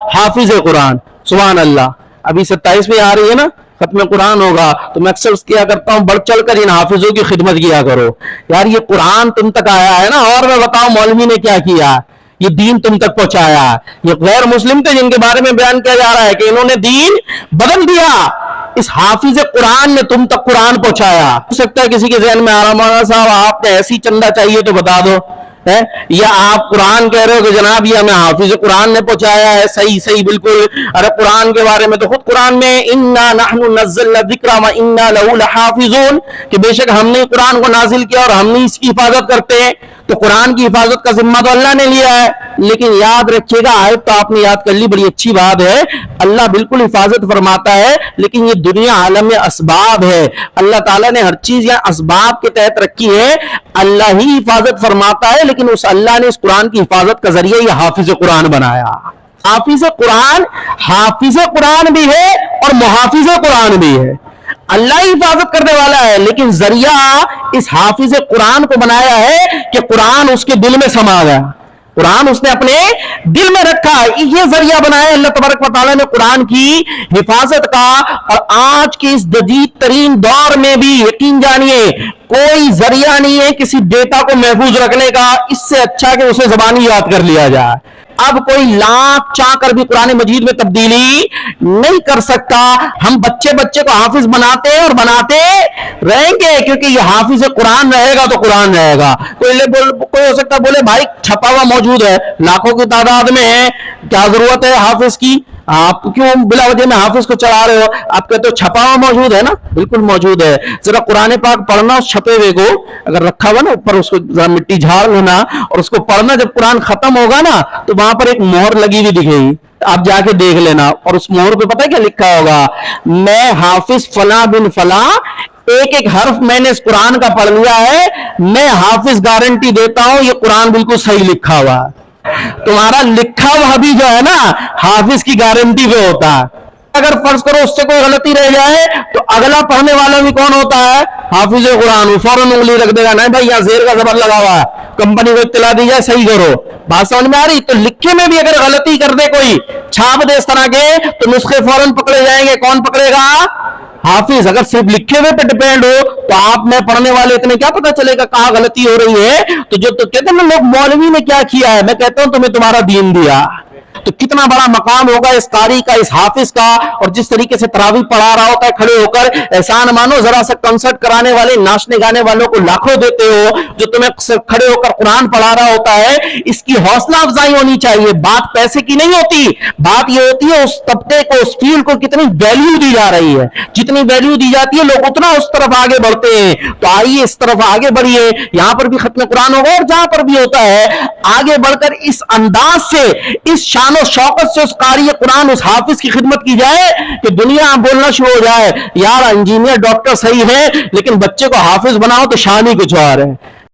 हाफिज कुरान, सुभान अल्लाह। अभी 27 में आ रही है ना, खत्म कुरान होगा, तो मैं अक्सर किया करता हूँ बढ़ चढ़ कर इन हाफिजों की खिदमत किया करो। यार ये कुरान तुम तक आया है ना, और मैं बताऊं मौलवी ने क्या किया, ये दीन तुम तक पहुंचाया। ये गैर मुस्लिम थे जिनके बारे में बयान किया जा रहा है कि इन्होंने दीन बदल दिया, इस हाफिज कुरान ने तुम तक कुरान पहुंचाया। हो सकता है किसी के जहन में आ रहा, मौलाना साहब आपने ऐसी चंदा चाहिए तो बता दो है, या आप कुरान कह रहे हो कि जनाब ये हमें हाफिज कुरान ने पहुंचाया है। सही सही बिल्कुल। अरे कुरान के बारे में तो खुद कुरान में इन्ना नहनु नज़्ज़लना ज़िक्रा व इन्ना लहू लहाफिज़ून, कि बेशक हमने कुरान को नाजिल किया और हम ही इसकी हिफाजत करते हैं। तो कुरान की हिफाजत का जिम्मा तो अल्लाह ने लिया है। लेकिन याद रखिएगा, आयत तो आपने याद कर ली, बड़ी अच्छी बात है, अल्लाह बिल्कुल हिफाजत फरमाता है, लेकिन ये दुनिया आलम में असबाब है। अल्लाह ताला ने हर चीज यहाँ असबाब के तहत रखी है, अल्लाह ही हिफाजत फरमाता है, लेकिन उस अल्लाह ने इस कुरान की हिफाजत का जरिया ये हाफिज कुरान बनाया। हाफिज कुरान भी है और मुहाफिज कुरान भी है। अल्लाह ही हिफाजत करने वाला है, लेकिन जरिया इस हाफिज कुरान को बनाया है कि कुरान उसके दिल में समा गया, कुरान उसने अपने दिल में रखा है, ये जरिया बनाया अल्लाह तबारक व तआला ने कुरान की हिफाजत का। और आज के इस जदीद तरीन दौर में भी यकीन जानिए कोई जरिया नहीं है किसी डेटा को महफूज रखने का इससे अच्छा कि उसे जबानी याद कर लिया जाए। अब कोई लाख चाह कर भी कुरान मजीद में तब्दीली नहीं कर सकता। हम बच्चे बच्चे को हाफिज बनाते हैं और बनाते रहेंगे, क्योंकि ये हाफिज कुरान रहेगा तो कुरान रहेगा। कोई हो सकता बोले भाई छपा हुआ मौजूद है, लाखों की तादाद में है, क्या जरूरत है हाफिज की, आप क्यों बिला वजह में हाफिज को चढ़ा रहे हो? आप कहते हो छपा हुआ मौजूद है ना, बिल्कुल मौजूद है। जरा कुरान पाक पढ़ना, उस छपे हुए को अगर रखा हुआ ना ऊपर, उसको जरा मिट्टी झाड़ लेना और उसको पढ़ना। जब कुरान खत्म होगा ना तो वहां पर एक मोहर लगी हुई दिखेगी, आप जाके देख लेना, और उस मोहर पे पता है क्या लिखा होगा, मैं हाफिज फला बिन फला, एक एक हर्फ मैंने इस कुरान का पढ़ लिया है, मैं हाफिज गारंटी देता हूं ये कुरान बिल्कुल सही लिखा हुआ है। तुम्हारा लिखा हुआ भी जो है ना हाफिज की गारंटी पे होता है। अगर फर्ज करो उससे कोई गलती रह जाए तो अगला पढ़ने वाला भी कौन होता है, हाफिज कुरान, वो फौरन उंगली रख देगा, नहीं भाई यहाँ जेर का जबर लगा हुआ है, कंपनी को इत्तला दी जाए, सही करो। बात समझ में आ रही? तो लिखे में भी अगर गलती कर दे कोई, छाप दे इस तरह के, तो नुस्खे फौरन पकड़े जाएंगे। कौन पकड़ेगा? हाफिज। अगर सिर्फ लिखे हुए पे डिपेंड हो तो आप में पढ़ने वाले इतने क्या पता चलेगा कहां गलती हो रही है। तो जो तो कहते हैं ना लोग मौलवी ने क्या किया है, मैं कहता हूं तुम्हें तुम्हारा दीन दिया। तो कितना बड़ा मकाम होगा इस कारी का, इस हाफिज का। और जिस तरीके से तरावी पढ़ा रहा होता है खड़े होकर, एहसान मानो जरा सा कंसर्ट कराने वाले, नाचने गाने वालों को लाखों देते हो, जो तुम्हें खड़े होकर कुरान पढ़ा रहा होता है। इसकी हौसला अफजाई होनी चाहिए। बात पैसे की नहीं होती, बात यह होती है उस तबके को, उस फील्ड को कितनी वैल्यू दी जा रही है। जितनी वैल्यू दी जाती है लोग उतना उस तरफ आगे बढ़ते हैं। तो आइए इस तरफ आगे बढ़िए। यहां पर भी खत्म कुरान होगा और जहां पर भी होता है आगे बढ़कर इस अंदाज से, इस शान और शौकत से उस कारी कुरान, उस हाफिज की खिदमत की जाए कि दुनिया बोलना शुरू हो जाए, यार इंजीनियर डॉक्टर सही है लेकिन बच्चे को हाफिज बनाओ तो शान ही कुछ और है।